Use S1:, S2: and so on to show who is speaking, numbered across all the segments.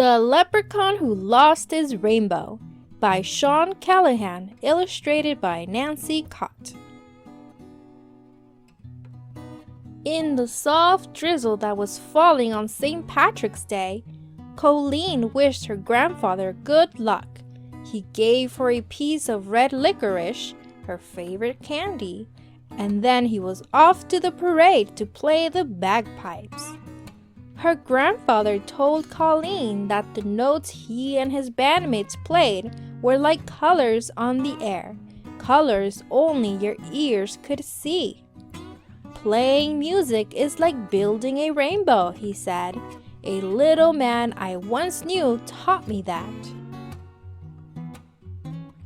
S1: The Leprechaun Who Lost His Rainbow by Collahan, illustrated by Nancy Cote. In the soft drizzle that was falling on St. Patrick's Day, Colleen wished her grandfather good luck. He gave her a piece of red licorice, her favorite candy, and then he was off to the parade to play the bagpipes. Her grandfather told Colleen that the notes he and his bandmates played were like colors on the air, colors only your ears could see. Playing music is like building a rainbow, he said. A little man I once knew taught me that.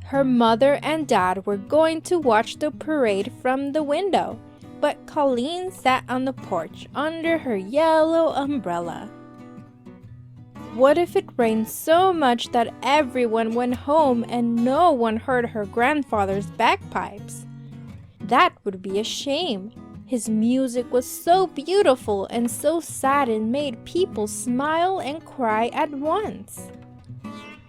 S1: Her mother and dad were going to watch the parade from the window, but Colleen sat on the porch under her yellow umbrella. What if it rained so much that everyone went home and no one heard her grandfather's bagpipes? That would be a shame. His music was so beautiful and so sad it made people smile and cry at once.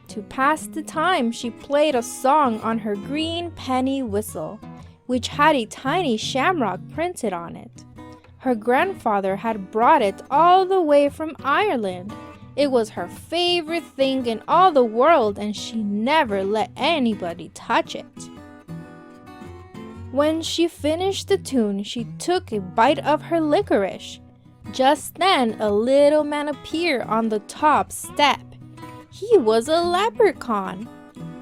S1: To pass the time, she played a song on her green penny whistle, which had a tiny shamrock printed on it. Her grandfather had brought it all the way from Ireland. It was her favorite thing in all the world, and she never let anybody touch it. When she finished the tune, she took a bite of her licorice. Just then, a little man appeared on the top step. He was a leprechaun.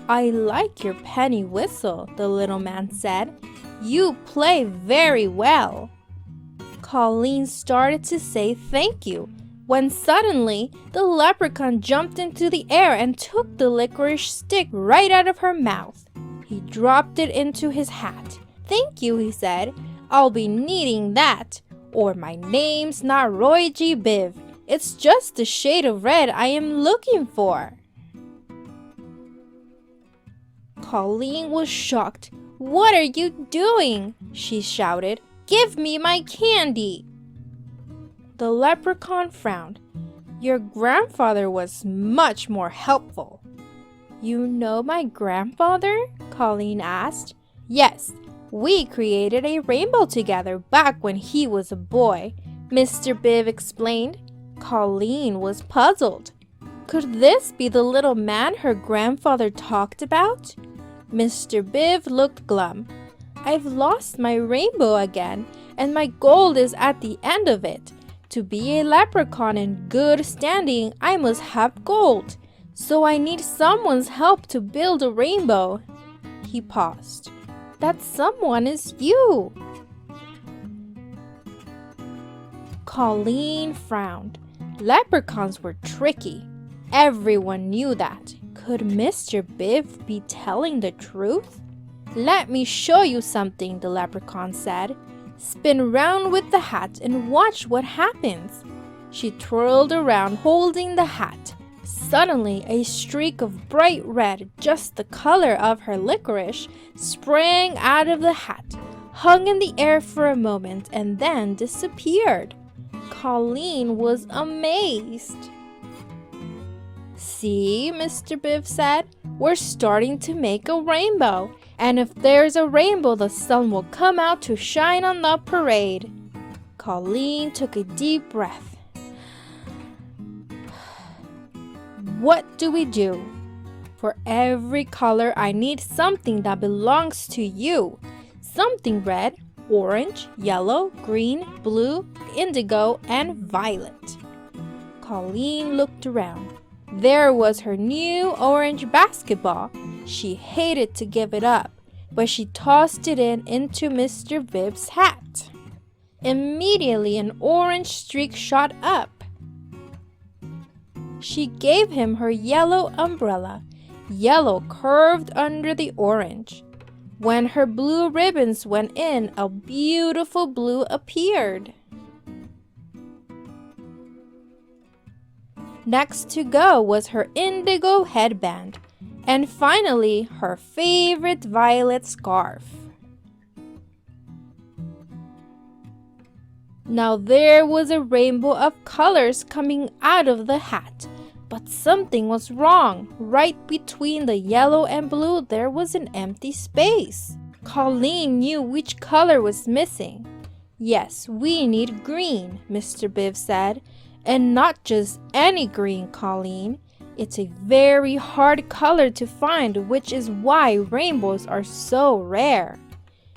S1: "I like your penny whistle," the little man said. "You play very well." Colleen started to say thank you, when suddenly the leprechaun jumped into the air and took the licorice stick right out of her mouth. He dropped it into his hat. "Thank you," he said. "I'll be needing that. Or my name's not Roy G. Biv. It's just the shade of red I am looking for." Colleen was shocked. "What are you doing?" she shouted. "Give me my candy." The leprechaun frowned. "Your grandfather was much more helpful." "You know my grandfather?" Colleen asked. "Yes, we created a rainbow together back when he was a boy," Mr. Biv explained. Colleen was puzzled. Could this be the little man her grandfather talked about? Mr. Biv looked glum. "I've lost my rainbow again, and my gold is at the end of it. To be a leprechaun in good standing, I must have gold. So I need someone's help to build a rainbow." He paused. "That someone is you." Colleen frowned. Leprechauns were tricky. Everyone knew that. Could Mr. Biv be telling the truth? "Let me show you something," the leprechaun said. "Spin round with the hat and watch what happens." She twirled around holding the hat. Suddenly, a streak of bright red, just the color of her licorice, sprang out of the hat, hung in the air for a moment, and then disappeared. Colleen was amazed. "See," Mr. Biv said, "we're starting to make a rainbow. And if there's a rainbow, the sun will come out to shine on the parade." Colleen took a deep breath. "What do we do? For every color, I need something that belongs to you. Something red, orange, yellow, green, blue, indigo, and violet." Colleen looked around. There was her new orange basketball. She hated to give it up, but she tossed it into Mr. Bib's hat. Immediately, an orange streak shot up. She gave him her yellow umbrella. Yellow curved under the orange. When her blue ribbons went in, a beautiful blue appeared. Next to go was her indigo headband, and finally her favorite violet scarf. Now there was a rainbow of colors coming out of the hat. But something was wrong. Right between the yellow and blue, there was an empty space. Colleen knew which color was missing. Yes, we need green, Mr. Biv said. And not just any green, Colleen. It's a very hard color to find, which is why rainbows are so rare.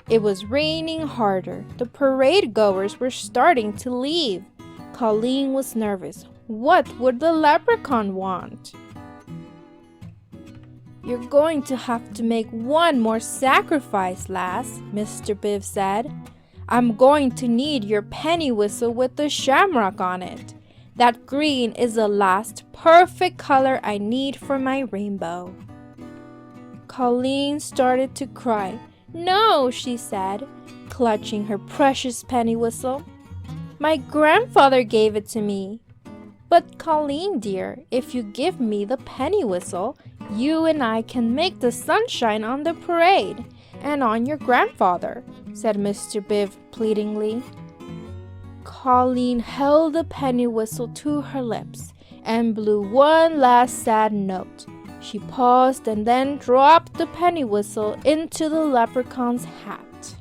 S1: It was raining harder. The parade goers were starting to leave. Colleen was nervous. What would the leprechaun want? You're going to have to make one more sacrifice, lass, Mr. Biv said. I'm going to need your penny whistle with the shamrock on it. That green is the last perfect color I need for my rainbow. Colleen started to cry. No, she said, clutching her precious penny whistle. My grandfather gave it to me. But Colleen, dear, if you give me the penny whistle, you and I can make the sunshine on the parade and on your grandfather, said Mr. Biv pleadingly. Colleen held the penny whistle to her lips and blew one last sad note. She paused and then dropped the penny whistle into the leprechaun's hat.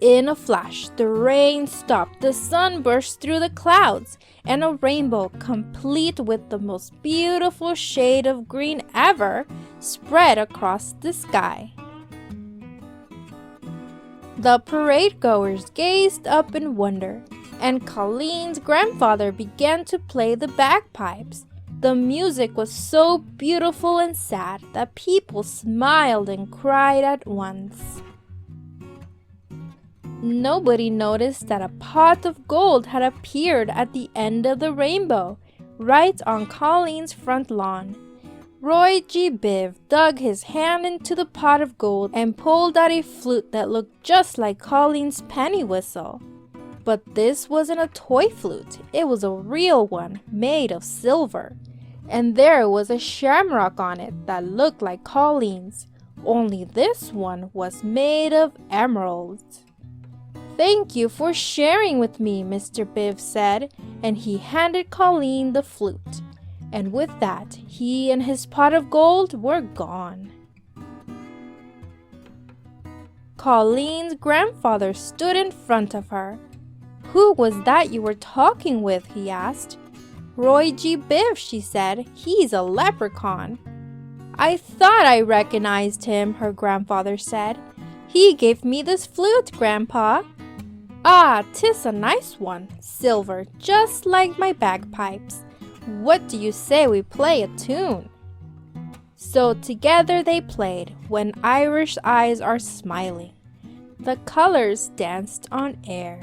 S1: In a flash, the rain stopped, the sun burst through the clouds, and a rainbow, complete with the most beautiful shade of green ever, spread across the sky. The parade goers gazed up in wonder, and Colleen's grandfather began to play the bagpipes. The music was so beautiful and sad that people smiled and cried at once. Nobody noticed that a pot of gold had appeared at the end of the rainbow, right on Colleen's front lawn. Roy G. Biv dug his hand into the pot of gold and pulled out a flute that looked just like Colleen's penny whistle. But this wasn't a toy flute, it was a real one made of silver. And there was a shamrock on it that looked like Colleen's, only this one was made of emeralds. Thank you for sharing with me, Mr. Biv said, and he handed Colleen the flute. And with that, he and his pot of gold were gone. Colleen's grandfather stood in front of her. Who was that you were talking with? He asked. Roy G. Biv, she said. He's a leprechaun. I thought I recognized him, her grandfather said. He gave me this flute, Grandpa. Ah, 'tis a nice one, silver, just like my bagpipes. What do you say we play a tune? So together they played, When Irish Eyes Are Smiling. The colors danced on air.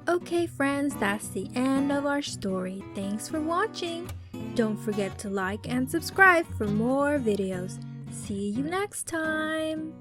S1: Okay friends, that's the end of our story. Thanks for watching. Don't forget to like and subscribe for more videos. See you next time.